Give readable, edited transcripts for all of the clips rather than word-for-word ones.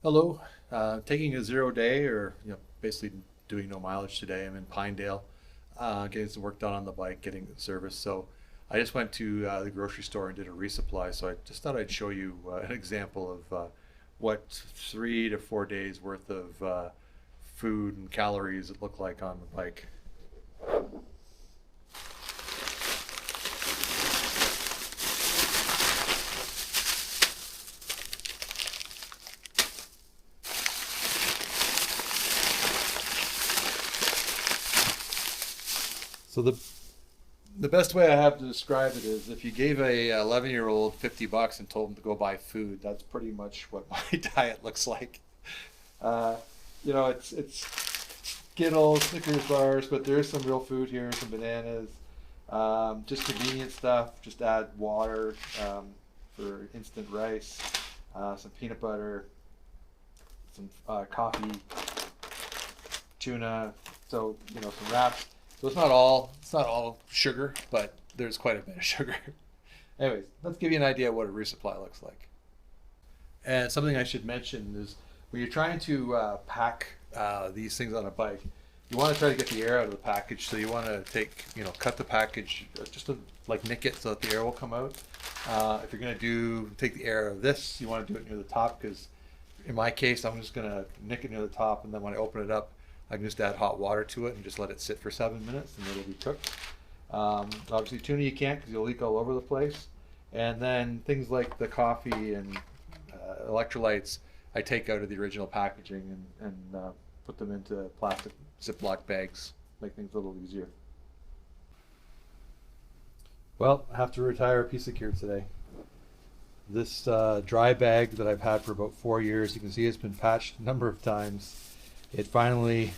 Hello, taking a 0 day or basically doing no mileage today. I'm in Pinedale, getting some work done on the bike, getting it serviced. So I just went to the grocery store and did a resupply. So I just thought I'd show you an example of what 3 to 4 days worth of food and calories it looked like on the bike. So the best way I have to describe it is if you gave a 11-year-old $50 and told him to go buy food, that's pretty much what my diet looks like. It's Skittles, Snickers bars, but there's some real food here, some bananas, just convenient stuff. Just add water for instant rice, some peanut butter, some coffee, tuna, so some wraps. So it's not all sugar, but there's quite a bit of sugar. Anyways, let's give you an idea of what a resupply looks like. And something I should mention is when you're trying to pack these things on a bike, you want to try to get the air out of the package. So you want to cut the package just to nick it so that the air will come out. If you're going to take the air out of this, you want to do it near the top, because in my case, I'm just going to nick it near the top, and then when I open it up, I can just add hot water to it and just let it sit for 7 minutes and it'll be cooked. Obviously tuna you can't, because you'll leak all over the place. And then things like the coffee and electrolytes, I take out of the original packaging and put them into plastic Ziploc bags, make things a little easier. Well, I have to retire a piece of gear today. This dry bag that I've had for about 4 years, you can see it's been patched a number of times. It finally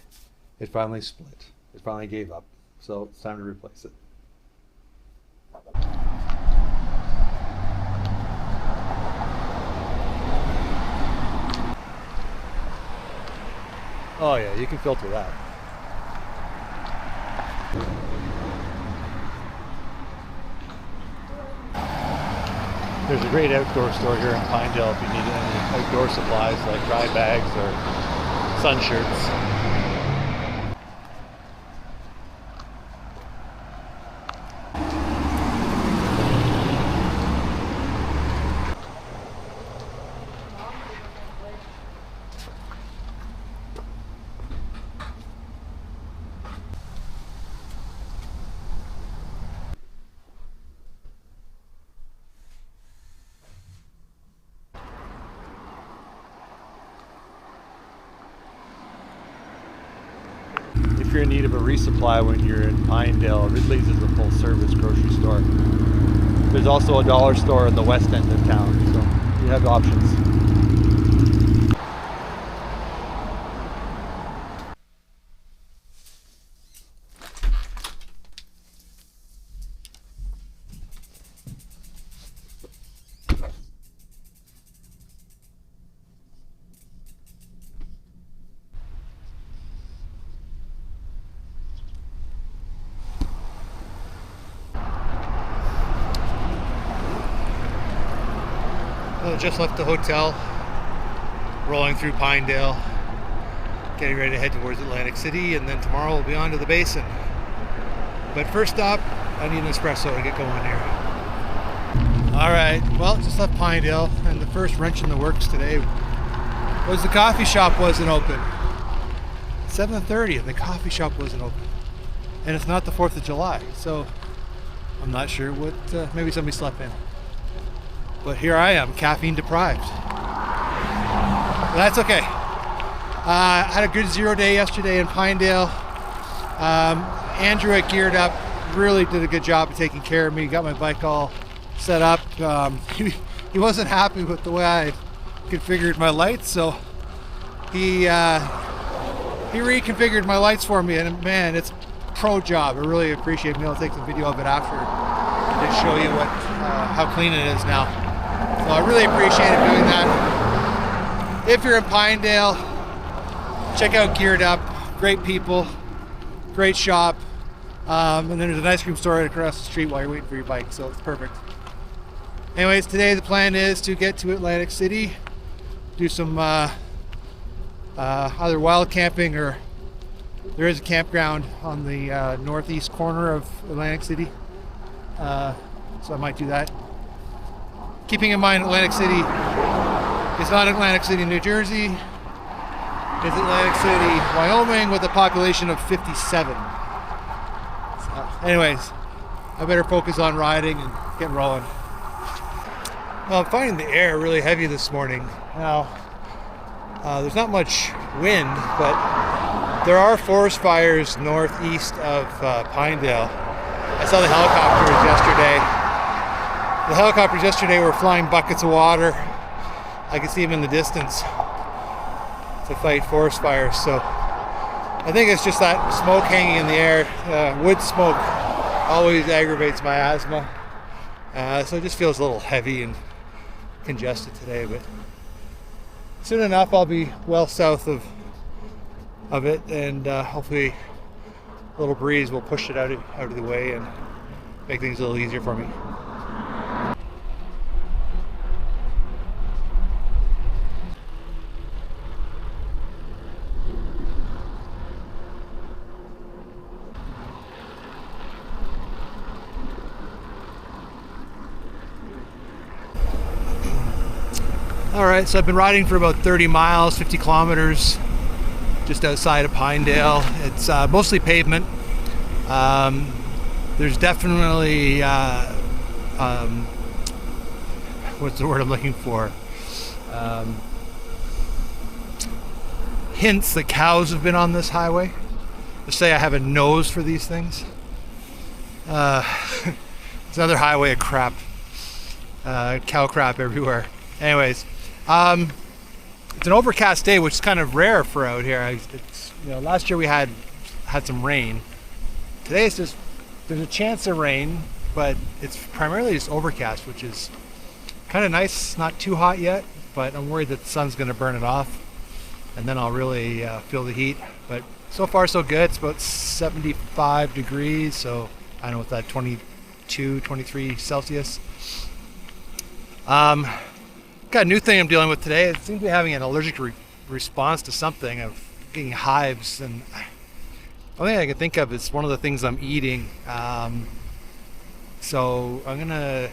split. It finally gave up. So it's time to replace it. Oh yeah, you can filter that. There's a great outdoor store here in Pinedale if you need any outdoor supplies like dry bags or sun shirts. If you're in need of a resupply when you're in Pinedale, Ridley's is a full service grocery store. There's also a dollar store in the west end of town, so you have options. Just left the hotel, rolling through Pinedale, getting ready to head towards Atlantic City, and then tomorrow we'll be on to the basin. But first stop, I need an espresso to get going here. Alright, well, just left Pinedale, and the first wrench in the works today was the coffee shop wasn't open. 7:30 and the coffee shop wasn't open. And it's not the 4th of July, so I'm not sure what, maybe somebody slept in. But here I am, caffeine deprived. But that's okay. I had a good 0 day yesterday in Pinedale. Andrew at Geared Up really did a good job of taking care of me. Got my bike all set up. He wasn't happy with the way I configured my lights, so he reconfigured my lights for me, and man, it's a pro job. I really appreciate being able to take some video of it after to show you how clean it is now. So I really appreciated doing that. If you're in Pinedale, check out Geared Up. Great people, great shop. And then there's an ice cream store right across the street while you're waiting for your bike, so it's perfect. Anyways, today the plan is to get to Atlantic City, do some either wild camping, or there is a campground on the northeast corner of Atlantic City. So I might do that. Keeping in mind Atlantic City is not Atlantic City, New Jersey. It's Atlantic City, Wyoming, with a population of 57. So anyways, I better focus on riding and get rolling. Well, I'm finding the air really heavy this morning. Now, there's not much wind, but there are forest fires northeast of Pinedale. I saw the helicopters yesterday. The helicopters yesterday were flying buckets of water. I could see them in the distance to fight forest fires. So I think it's just that smoke hanging in the air. Wood smoke always aggravates my asthma. So it just feels a little heavy and congested today, but soon enough I'll be well south of it, and hopefully a little breeze will push it out of the way and make things a little easier for me. Alright, so I've been riding for about 30 miles, 50 kilometers, just outside of Pinedale. It's mostly pavement. There's definitely, what's the word I'm looking for? Hints that cows have been on this highway. Just say I have a nose for these things. It's another highway of crap. Cow crap everywhere. Anyways. It's an overcast day, which is kind of rare for out here. Last year we had some rain. Today it's just, there's a chance of rain, but it's primarily just overcast, which is kind of nice. It's not too hot yet, but I'm worried that the sun's going to burn it off, and then I'll really feel the heat. But so far so good. It's about 75 degrees, so I don't know, what's that, 22, 23 Celsius. Got a new thing I'm dealing with today. I seem to be having an allergic response to something. I'm getting hives, and the only thing I can think of is one of the things I'm eating. So I'm gonna,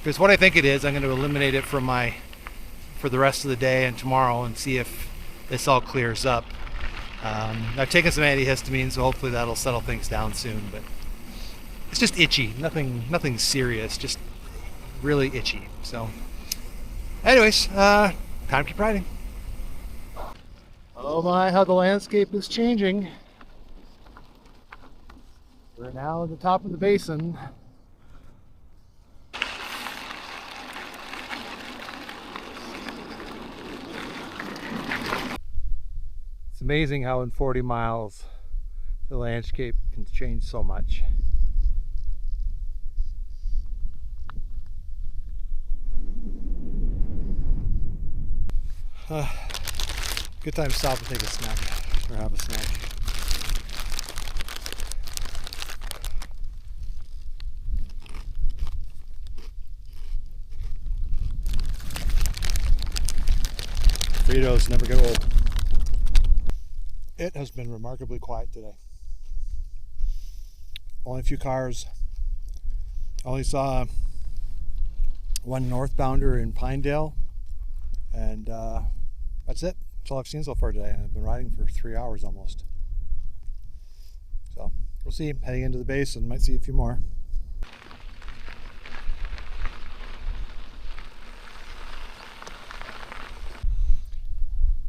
if it's what I think it is, I'm gonna eliminate it for the rest of the day and tomorrow, and see if this all clears up. I've taken some antihistamine, so hopefully that'll settle things down soon. But it's just itchy, nothing serious, just really itchy. So. Anyways, time to keep riding. Oh my, how the landscape is changing. We're now at the top of the basin. It's amazing how in 40 miles the landscape can change so much. Good time to stop and take a snack, or have a snack. Fritos never get old. It has been remarkably quiet today. Only a few cars. Only saw one northbounder in Pinedale, and that's it. That's all I've seen so far today. I've been riding for 3 hours almost. So we'll see. Heading into the basin, might see a few more.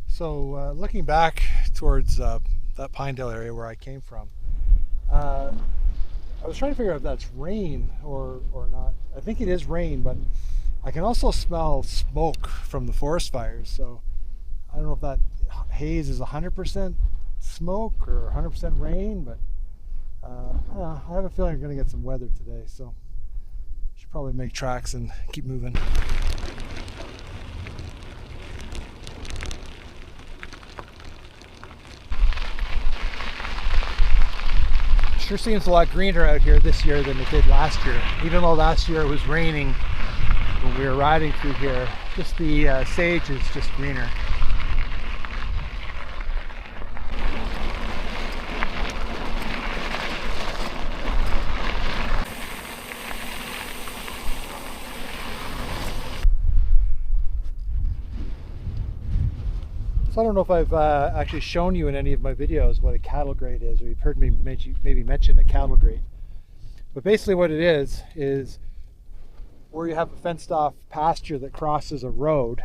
So looking back towards that Pinedale area where I came from, I was trying to figure out if that's rain or not. I think it is rain, but I can also smell smoke from the forest fires. So I don't know if that haze is 100% smoke or 100% rain, but I have a feeling we're going to get some weather today, so should probably make tracks and keep moving. Sure seems a lot greener out here this year than it did last year. Even though last year it was raining when we were riding through here, just the sage is just greener. So I don't know if I've actually shown you in any of my videos what a cattle grate is, or you've heard me maybe mention a cattle grate. But basically what it is where you have a fenced off pasture that crosses a road,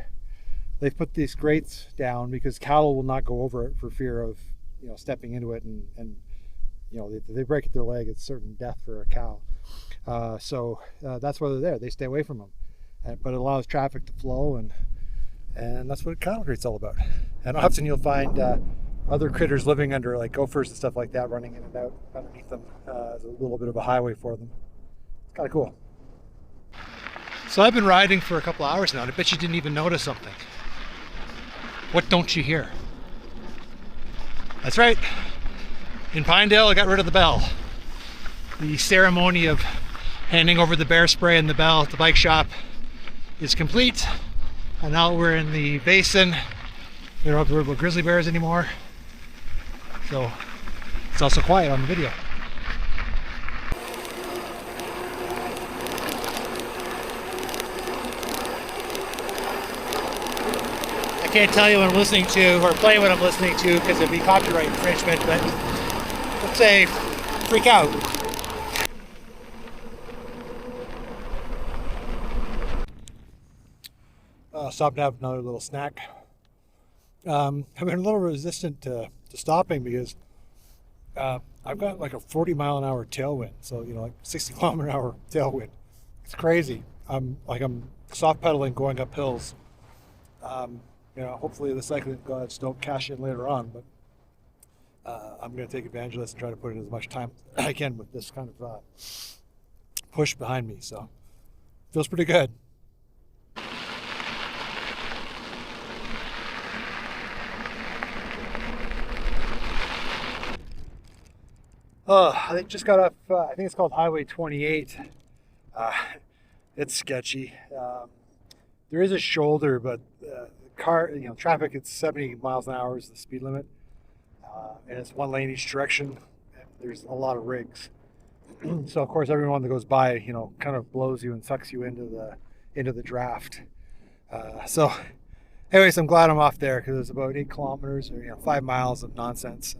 they've put these grates down because cattle will not go over it for fear of, you know, stepping into it and you know, they break their leg, it's certain death for a cow. So that's why they're there. They stay away from them. But it allows traffic to flow, and that's what a cattle grate's all about. And often you'll find other critters living under, like gophers and stuff like that, running in and out underneath them. There's a little bit of a highway for them. It's kind of cool. So I've been riding for a couple hours now, and I bet you didn't even notice something. What don't you hear? That's right. In Pinedale, I got rid of the bell. The ceremony of handing over the bear spray and the bell at the bike shop is complete. And now we're in the basin. We don't have to worry about grizzly bears anymore. So it's also quiet on the video. I can't tell you what I'm listening to or play what I'm listening to because it'd be copyright infringement, but let's say freak out. Stopped to have another little snack. I've been a little resistant to stopping because I've got like a 40-mile-an-hour tailwind, so you know, like 60-kilometer-an-hour tailwind. It's crazy. I'm soft pedaling going up hills. You know, hopefully the cycling gods don't cash in later on, but I'm going to take advantage of this and try to put in as much time as I can with this kind of push behind me. So feels pretty good. I just got off, I think it's called Highway 28. It's sketchy. There is a shoulder, but traffic, it's 70 miles an hour is the speed limit. And it's one lane each direction. There's a lot of rigs. So of course everyone that goes by, you know, kind of blows you and sucks you into the draft. So anyways, I'm glad I'm off there because it's about 8 kilometers or 5 miles of nonsense.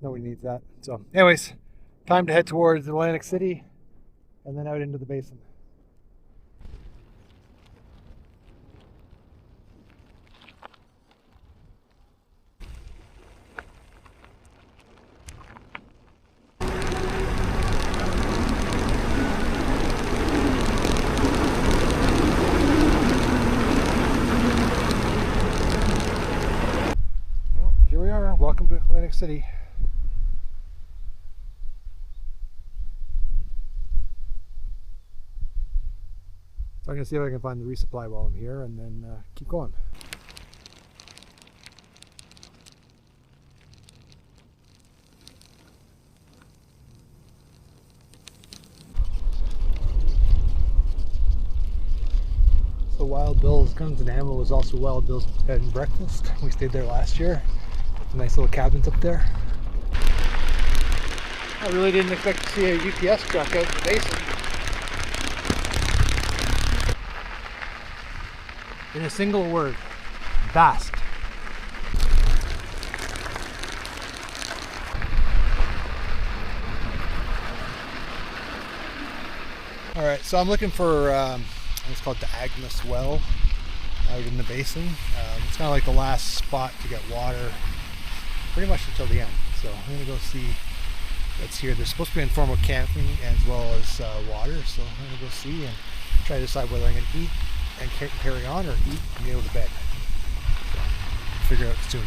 Nobody needs that. So anyways, time to head towards Atlantic City and then out into the basin. Well, here we are. Welcome to Atlantic City. I'm going to see if I can find the resupply while I'm here and then keep going. So Wild Bill's Guns and Ammo was also Wild Bill's Bed and Breakfast. We stayed there last year. Nice little cabins up there. I really didn't expect to see a UPS truck out in the basin. In a single word, vast. All right, so I'm looking for, it's called Diagnus Well out in the basin. It's kind of like the last spot to get water pretty much until the end. So I'm gonna go see what's here. There's supposed to be informal camping as well as water. So I'm gonna go see and try to decide whether I'm gonna eat and carry on or eat and go to bed. So figure out soon.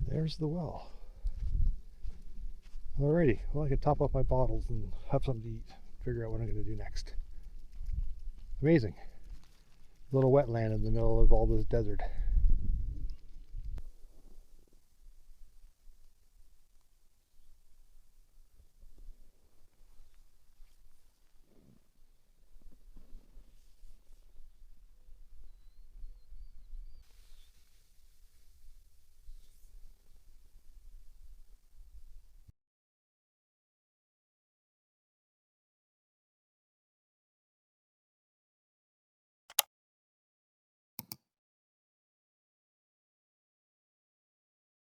There's the well. Alrighty, well I can top up my bottles and have something to eat, figure out what I'm going to do next. Amazing. Little wetland in the middle of all this desert.